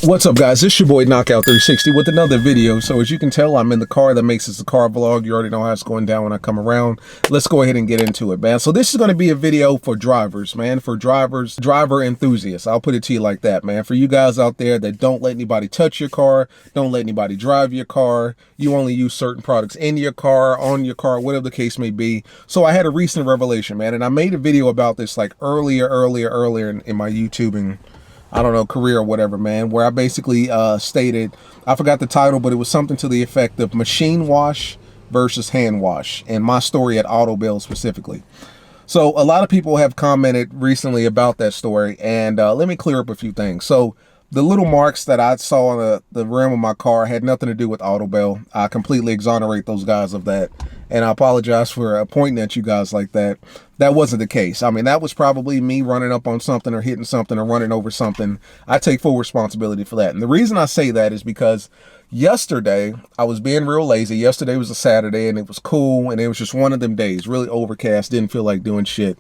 What's up, guys? It's your boy Knockout 360 with another video. So as you can tell, I'm in the car. That makes this a car vlog. You already know how it's going down when I come around. Let's go ahead and get into it, man. So this is going to be a video for drivers, man. For drivers, driver enthusiasts. I'll put it to you like that, man. For you guys out there that don't let anybody touch your car, don't let anybody drive your car, you only use certain products in your car, on your car, whatever the case may be. So I had a recent revelation, man, and I made a video about this like earlier in my YouTubing, I don't know, career or whatever, man, where I basically stated, I forgot the title, but it was something to the effect of machine wash versus hand wash, and my story at AutoBell specifically. So a lot of people have commented recently about that story, and let me clear up a few things. So the little marks that I saw on the rim of my car had nothing to do with AutoBell. I completely exonerate those guys of that, and I apologize for pointing at you guys like that. That wasn't the case. I mean, that was probably me running up on something or hitting something or running over something. I take full responsibility for that. And the reason I say that is because yesterday, I was being real lazy. Yesterday was a Saturday, and it was cool, and it was just one of them days, really overcast, didn't feel like doing shit.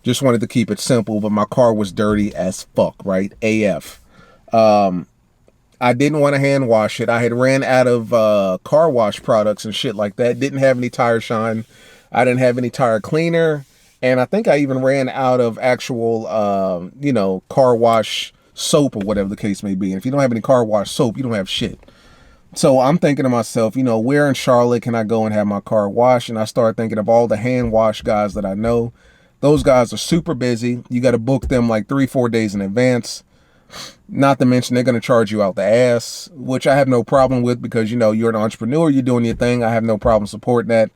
Just wanted to keep it simple, but my car was dirty as fuck, right? AF. I didn't want to hand wash it. I had ran out of car wash products and shit like that. Didn't have any tire shine. I didn't have any tire cleaner. And I think I even ran out of actual, you know, car wash soap or whatever the case may be. And if you don't have any car wash soap, you don't have shit. So I'm thinking to myself, you know, where in Charlotte can I go and have my car washed? And I started thinking of all the hand wash guys that I know. Those guys are super busy. You got to book them like 3-4 days in advance. Not to mention they're going to charge you out the ass, which I have no problem with because, you know, you're an entrepreneur, you're doing your thing. I have no problem supporting that.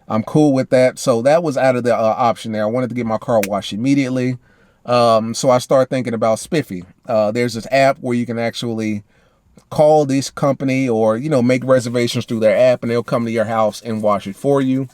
I'm cool with that. So that was out of the option there. I wanted to get my car washed immediately. So I started thinking about Spiffy. There's this app where you can actually call this company or, you know, make reservations through their app and they'll come to your house and wash it for you.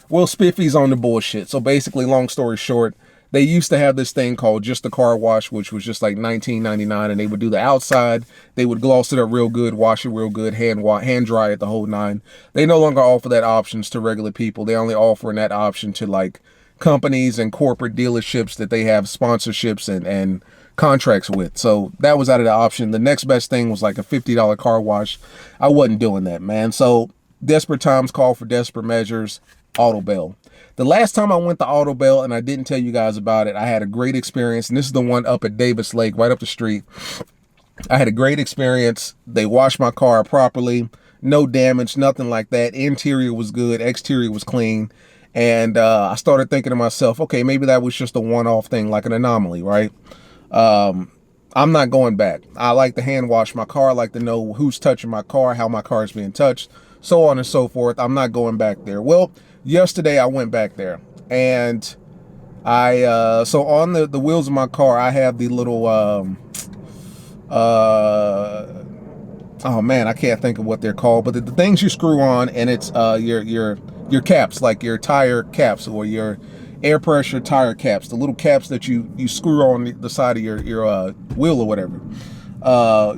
Well, Spiffy's on the bullshit. So basically, long story short, they used to have this thing called Just a Car Wash, which was just like $19.99, and they would do the outside. They would gloss it up real good, wash it real good, hand dry it, the whole nine. They no longer offer that options to regular people. They only offering that option to like companies and corporate dealerships that they have sponsorships and contracts with. So that was out of the option. The next best thing was like a $50 car wash. I wasn't doing that, man. So desperate times call for desperate measures. AutoBell. The last time I went to AutoBell, and I didn't tell you guys about it, I had a great experience, and this is the one up at Davis Lake, right up the street. I had a great experience. They washed my car properly, no damage, nothing like that. Interior was good, exterior was clean, and I started thinking to myself, okay, maybe that was just a one-off thing, like an anomaly, right? I'm not going back. I like to hand wash my car. I like to know who's touching my car, how my car is being touched, so on and so forth. I'm not going back there. Well, yesterday I went back there, and so on the wheels of my car, I have the little, oh man, I can't think of what they're called, but the things you screw on, and it's your caps, like your tire caps or your air pressure tire caps, the little caps that you screw on the side of your wheel or whatever,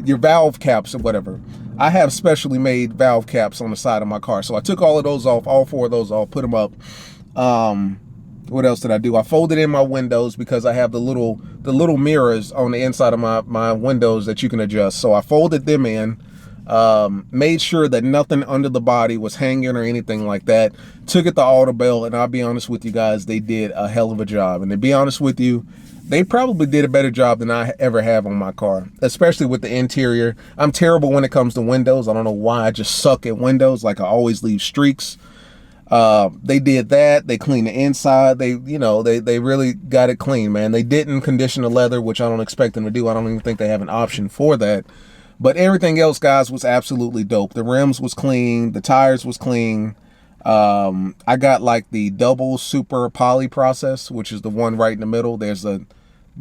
your valve caps or whatever. I have specially made valve caps on the side of my car. So I took all of those off, all 4 of those off, put them up. What else did I do? I folded in my windows because I have the little mirrors on the inside of my windows that you can adjust. So I folded them in, made sure that nothing under the body was hanging or anything like that. Took it to AutoBell, and I'll be honest with you guys, they did a hell of a job. And to be honest with you, they probably did a better job than I ever have on my car, especially with the interior. I'm terrible when it comes to windows. I don't know why. I just suck at windows. Like I always leave streaks. They did that. They cleaned the inside. They really got it clean, man. They didn't condition the leather, which I don't expect them to do. I don't even think they have an option for that. But everything else, guys, was absolutely dope. The rims was clean. The tires was clean. I got like the double super poly process, which is the one right in the middle. There's the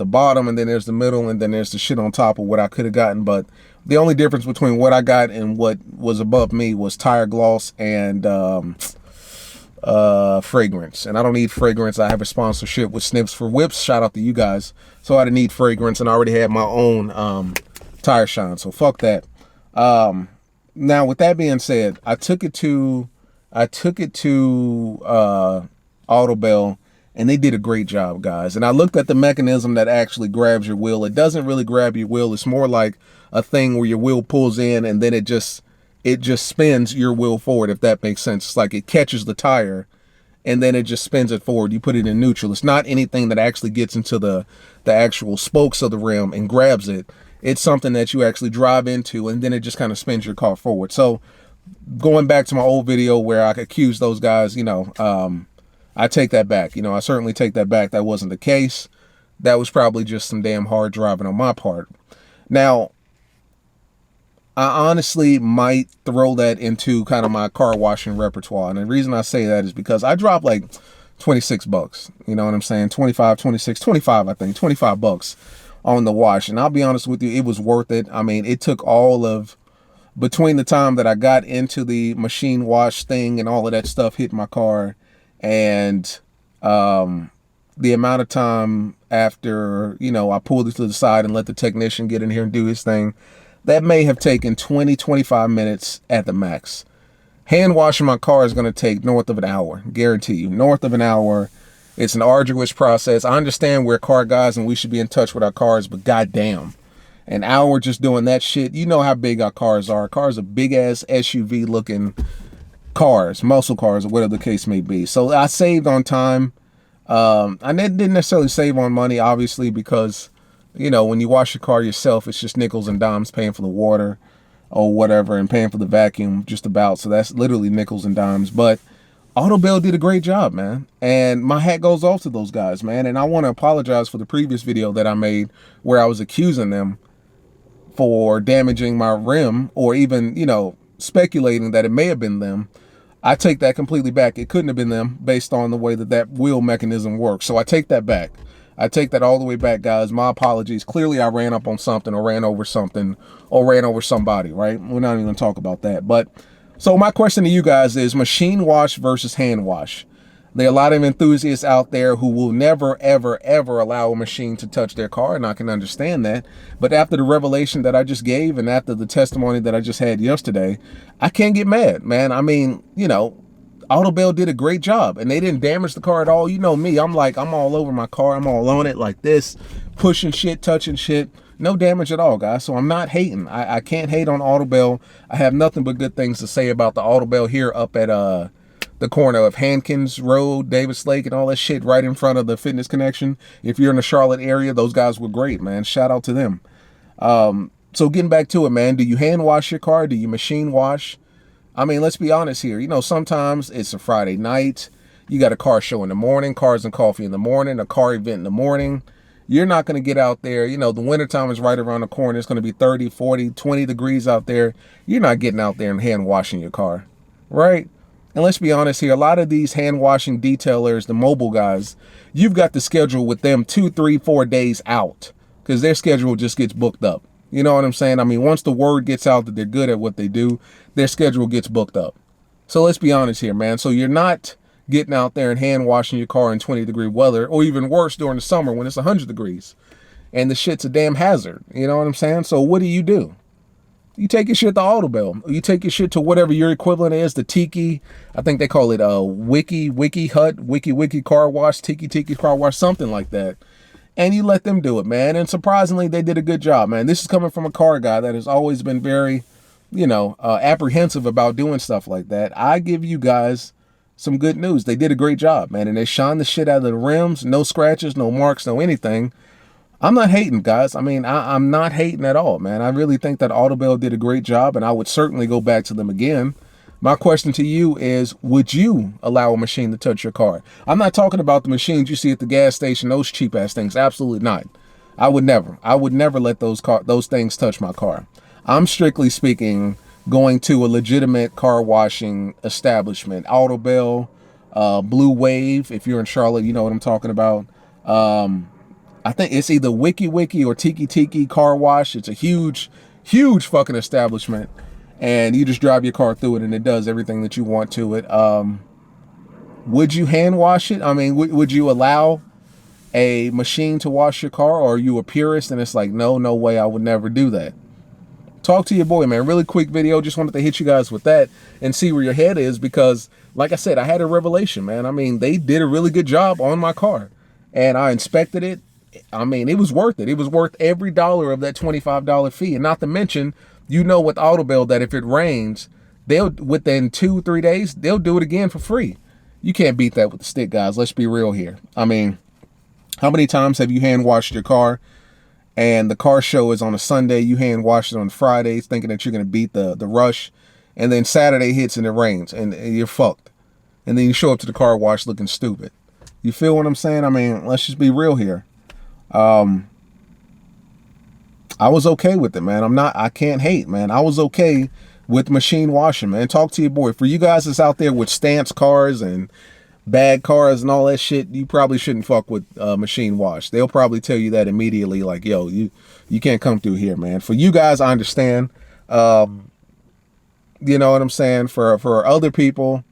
bottom, and then there's the middle, and then there's the shit on top of what I could have gotten. But the only difference between what I got and what was above me was tire gloss and fragrance. And I don't need fragrance. I have a sponsorship with Snips for Whips. Shout out to you guys. So I didn't need fragrance, and I already had my own tire shine. So fuck that. Now with that being said, I took it to AutoBell, And they did a great job, guys. And I looked at the mechanism that actually grabs your wheel. It doesn't really grab your wheel. It's more like a thing where your wheel pulls in and then it just spins your wheel forward, if that makes sense. It's like it catches the tire and then it just spins it forward. You put it in neutral. It's not anything that actually gets into the actual spokes of the rim and grabs it. It's something that you actually drive into and then it just kind of spins your car forward. So going back to my old video where I accused those guys, you know, I take that back. You know, I certainly take that back. That wasn't the case. That was probably just some damn hard driving on my part. Now, I honestly might throw that into kind of my car washing repertoire. And the reason I say that is because I dropped like 26 bucks. You know what I'm saying? 25, 26, 25, I think. 25 bucks on the wash. And I'll be honest with you, it was worth it. I mean, it took all of, between the time that I got into the machine wash thing and all of that stuff hit my car, and the amount of time after, you know, I pulled it to the side and let the technician get in here and do his thing, that may have taken 20, 25 minutes at the max. Hand washing my car is going to take north of an hour, guarantee you, north of an hour. It's an arduous process. I understand we're car guys and we should be in touch with our cars, but goddamn, an hour just doing that shit. You know how big our cars are. Our cars are big ass SUV looking cars, muscle cars, or whatever the case may be. So I saved on time. I didn't necessarily save on money, obviously, because, you know, when you wash your car yourself, it's just nickels and dimes, paying for the water or whatever and paying for the vacuum just about. So that's literally nickels and dimes. But AutoBell did a great job, man. And my hat goes off to those guys, man. And I want to apologize for the previous video that I made where I was accusing them for damaging my rim, or even, you know, speculating that it may have been them. I take that completely back. It couldn't have been them based on the way that that wheel mechanism works. So I take that back. I take that all the way back, guys. My apologies. Clearly, I ran up on something or ran over something or ran over somebody, right? We're not even going to talk about that. But so my question to you guys is machine wash versus hand wash. There are a lot of enthusiasts out there who will never, ever, ever allow a machine to touch their car, and I can understand that. But after the revelation that I just gave and after the testimony that I just had yesterday, I can't get mad, man. I mean, you know, AutoBell did a great job, and they didn't damage the car at all. You know me, I'm all over my car. I'm all on it like this, pushing shit, touching shit. No damage at all, guys. So I'm not hating. I can't hate on AutoBell. I have nothing but good things to say about the AutoBell here up at the corner of Hankins Road, Davis Lake, and all that shit right in front of the Fitness Connection. If you're in the Charlotte area, those guys were great, man. Shout out to them. So getting back to it, man, do you hand wash your car? Do you machine wash? I mean, let's be honest here. You know, sometimes it's a Friday night. You got a car show in the morning, Cars and Coffee in the morning, a car event in the morning. You're not going to get out there. You know, the wintertime is right around the corner. It's going to be 30, 40, 20 degrees out there. You're not getting out there and hand washing your car, right? And let's be honest here, a lot of these hand washing detailers, the mobile guys, you've got the schedule with them 2, 3, 4 days out because their schedule just gets booked up. You know what I'm saying? I mean, once the word gets out that they're good at what they do, their schedule gets booked up. So let's be honest here, man. So you're not getting out there and hand washing your car in 20-degree weather, or even worse during the summer when it's 100 degrees and the shit's a damn hazard. You know what I'm saying? So what do? You take your shit to AutoBell. You take your shit to whatever your equivalent is, the Tiki. I think they call it Wiki Hut, Wiki Car Wash, Tiki Car Wash, something like that. And you let them do it, man. And surprisingly, they did a good job, man. This is coming from a car guy that has always been very, you know, apprehensive about doing stuff like that. I give you guys some good news. They did a great job, man. And they shined the shit out of the rims. No scratches, no marks, no anything. I'm not hating, guys. I mean, I'm not hating at all, man. I really think that AutoBell did a great job, and I would certainly go back to them again. My question to you is, would you allow a machine to touch your car? I'm not talking about the machines you see at the gas station, those cheap-ass things. Absolutely not. I would never let those things touch my car. I'm strictly speaking going to a legitimate car washing establishment. AutoBell, Blue Wave, if you're in Charlotte, you know what I'm talking about. I think it's either Wiki or Tiki Car Wash. It's a huge fucking establishment. And you just drive your car through it and it does everything that you want to it. Would you hand wash it? I mean, would you allow a machine to wash your car, or are you a purist and it's like, no way, I would never do that? talk to your boy, man. Really quick video. Just wanted to hit you guys with that and see where your head is, because like I said, I had a revelation, man. I mean, they did a really good job on my car, and I inspected it. I mean, it was worth it. It was worth every dollar of that $25 fee. And not to mention, you know, with AutoBell, that if it rains, they'll, within 2-3 days, they'll do it again for free. You can't beat that with the stick, guys. Let's be real here. I mean, how many times have you hand washed your car and the car show is on a Sunday, you hand wash it on Fridays thinking that you're going to beat the rush, and then Saturday hits and it rains and you're fucked. And then you show up to the car wash looking stupid. You feel what I'm saying? I mean, let's just be real here. I was okay with it, man. I can't hate, man. I was okay with machine washing, man. Talk to your boy. For you guys that's out there with stance cars and bad cars and all that shit, you probably shouldn't fuck with machine wash. They'll probably tell you that immediately, like, yo, you can't come through here, man. For you guys, I understand. You know what I'm saying? For other people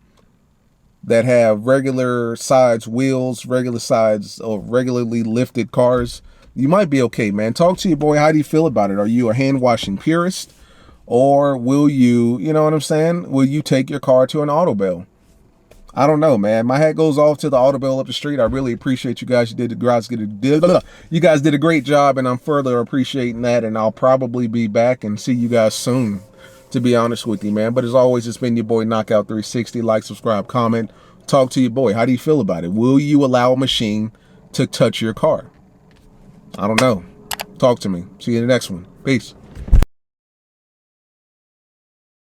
that have regular size wheels, regular size or regularly lifted cars, you might be okay, man. Talk to your boy. How do you feel about it? Are you a hand washing purist, or will you, you know what I'm saying? Will you take your car to an AutoBell? I don't know, man. My hat goes off to the AutoBell up the street. I really appreciate you guys. You guys did a great job, and I'm further appreciating that. And I'll probably be back and see you guys soon, to be honest with you, man. But as always, it's been your boy Knockout 360. Like, subscribe, comment. Talk to your boy. How do you feel about it? Will you allow a machine to touch your car? I don't know. Talk to me. See you in the next one. Peace.